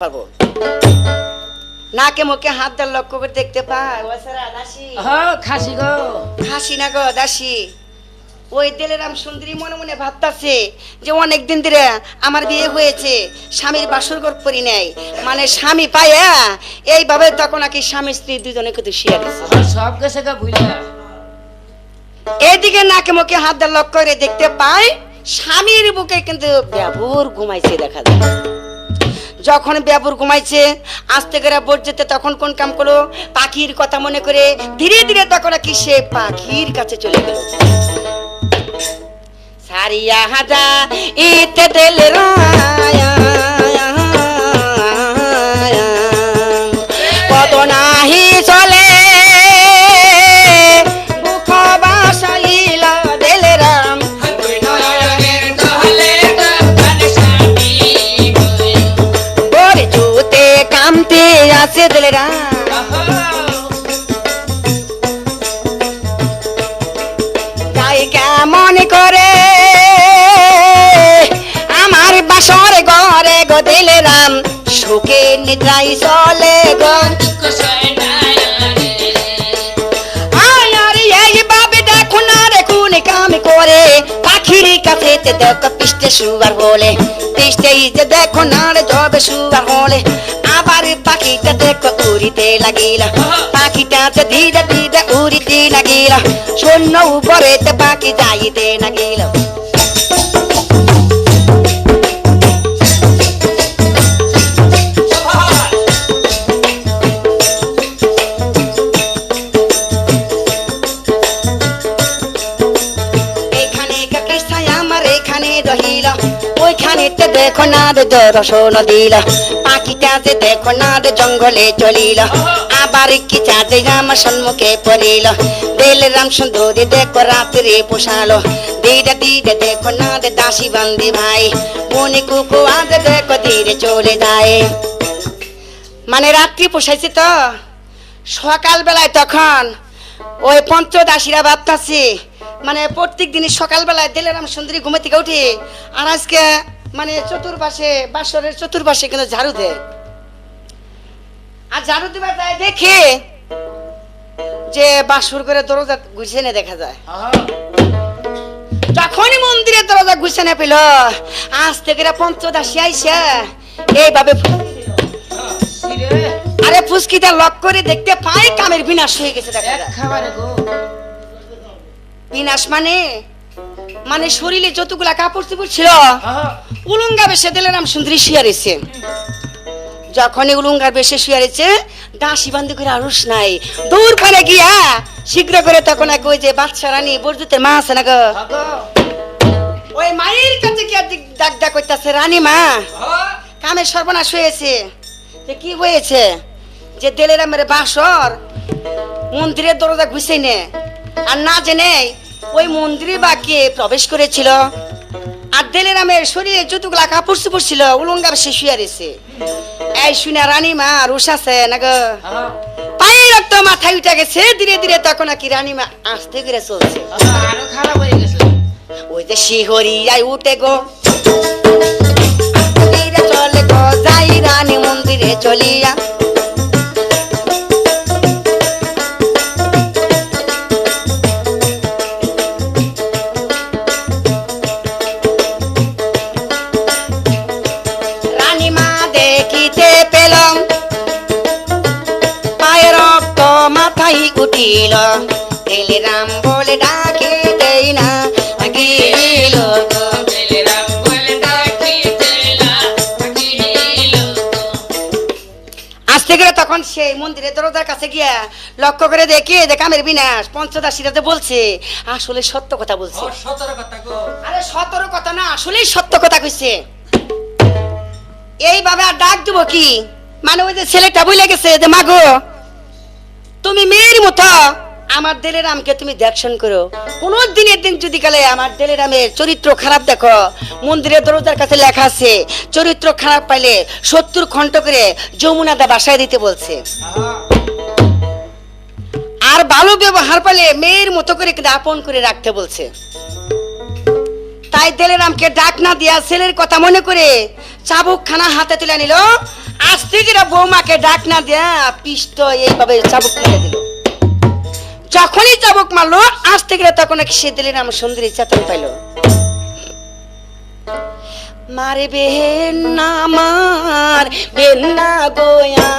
পারবো নাকে মুখে হাত দেওয়ার লক্ষ্য করে দেখতে পাই ওসারা দাসী খাসি গো খাসি না গো দাসী ওই দিলেরাম সুন্দরী মনে মনে ভাবতাছে যে অনেকদিন ধরে আমার বিয়ে হয়েছে স্বামীর বাসর ঘর করি নাই মানে স্বামী পাইয়া এইভাবে তখন নাকি স্বামী স্ত্রী দুজনে কিন্তু শিয়া গেছে সব গেছে গা ভুইলা এদিকে নাকে মুখে হাত দেওয়ার লক্ষ্য করে দেখতে পাই স্বামীর বুকে কিন্তু ব্যাবুর ঘুমাইছে দেখা যায়। যখন ব্যাবুর ঘুমাইছে আস্তে করে বোট যেতে তখন কোন কাম করলো পাখির কথা মনে করে ধীরে ধীরে তখন কি সে পাখির কাছে চলে গেল সারিয়া হাজা ইতে দিল রায়া কত নাহি চলে বুক বাসাইলা দিল রাম ওরে জুতে কামতে আসে দিল রাম তাই কেমন করে আমার বাসর ঘরে গো দিলে রাম সুখে নিদ্রাই চলে গো এইভাবে দেখো না দেখুন কাম করে পাখির কাছে দেখো পিষ্টে শুয়ার বলে পিষ্টেই যে দেখো না রে জবে শুয়ার বলে আবার পাখিটা দেখো উড়িতে লাগিল পাখিটা যে ধীরে ধীরে উড়িতে লাগিল শূন্য উপরে পাখি যাইতে লাগিল দেখো না রে দর্শন দিল পাখিটা যে দেখো না রে জঙ্গলে চলিল আবার কি চাঁদে আমার সম্মুখে পড়িল দিল রাম সুন্দরী দেখো রাত্রে পোষালো ধীরে ধীরে দেখো না রে দাসী বান্দি ভাই মনে কুকু আজ দেখো ধীরে চলে যায় মানে রাত্রি পোষাইছে তো সকাল বেলায় তখন ওই পঞ্চদাসীরা ভাবতাছে মানে প্রত্যেক দিনই সকাল বেলায় দিলেরাম সুন্দরী ঘুমে থেকে উঠে আর আজকে মানে চতুর্পাশে বাসরের চতুর্পাশে কিন্তু ঝাড়ু দেয় আর ঝাড়ু দিবার যায় দেখে যে বাসর করে দরজা গুছিয়ে দেখা যায় যখনই মন্দিরের দরজা গুছিয়ে পেল আজ থেকে পঞ্চদাসী আইসা এইভাবে আরে ফুসকিটা লক করে দেখতে পাই কামের বিনাশ হয়ে গেছে দেখা যায় বিনাশ মানে মানে শরীরে যতগুলা কাপড় চোপড় ছিল উলঙ্গা বেশে দিলেরাম সুন্দরী শুয়ারেছে যখনই উলঙ্গার বেশে শুয়ারেছে দাসী বান্ধি করে আরুষ নাই দূর করে গিয়া শীঘ্র করে তখন এক ওই যে বাচ্চা রানী বরজুতের মা আছে না গো ওই মায়ের কাছে কি ডাক ডাক করতেছে রানী মা কামে সর্বনাশ হয়েছে যে কি হয়েছে যে দিলেরামের বাসর মন্দিরের দরজা ঘুষে নে আর না জেনে ওই মন্দিরে বাকি প্রবেশ করেছিল আর দিলেরামের শরীরে যতগুলা কাপড় চোপড় ছিল উলঙ্গা সে শুয়ারেছে এই শুনে রানী মা রুষ আছে না গো পায়ে রক্ত মাথায় উঠে গেছে ধীরে ধীরে তখন কি রানী মা আস্তে করে চলছে আরো খারাপ হয়ে গেছে ওই যে শিহরিয়ায় উঠে গো ধীরে চলে গো যাই রানী মন্দিরে চলিয়া উঠিল দিলেরাম বলে ডাকে দেই না গিল আস্তে করে তখন সেই মন্দিরের দরজার কাছে গিয়া লক্ষ্য করে দেখে যে কামের বিনাশ পঞ্চদাসীরা যে বলছে আসলে সত্য কথা বলছে আরে সতর কথা না আসলেই সত্য কথা কইছে এইভাবে আর ডাক দিব কি মানে ওই যে ছেলেটা বলে গেছে যে মাগো তুমি মেয়ের মতো আমার দিলেরামকে তুমি দেখশন করো কোন দিনের দিন যদি কালে আমার দিলেরামের চরিত্র খারাপ দেখো মন্দিরের দরজার কাছে লেখা আছে চরিত্র খারাপ পাইলে 70 খণ্ড করে যমুনাদা বাসায় দিতে বলছে আর ভালো ব্যবহার পাইলে মেয়ের মতো করে আপন করে রাখতে বলছে তাই দিলেরামকে ডাক না দিয়া ছেলের কথা মনে করে চাবুক খানা হাতে তুলে নিল আজ থেকে বৌমাকে ডাক না দেয়া পিষ্ট এইভাবে চাবুক মেরে দিল। যখনই চাবুক মারলো আজ থেকে তখন সে দিলেন আমার সুন্দরী চেতন পাইল। মারে বেহেন না মার বেন না গোয়া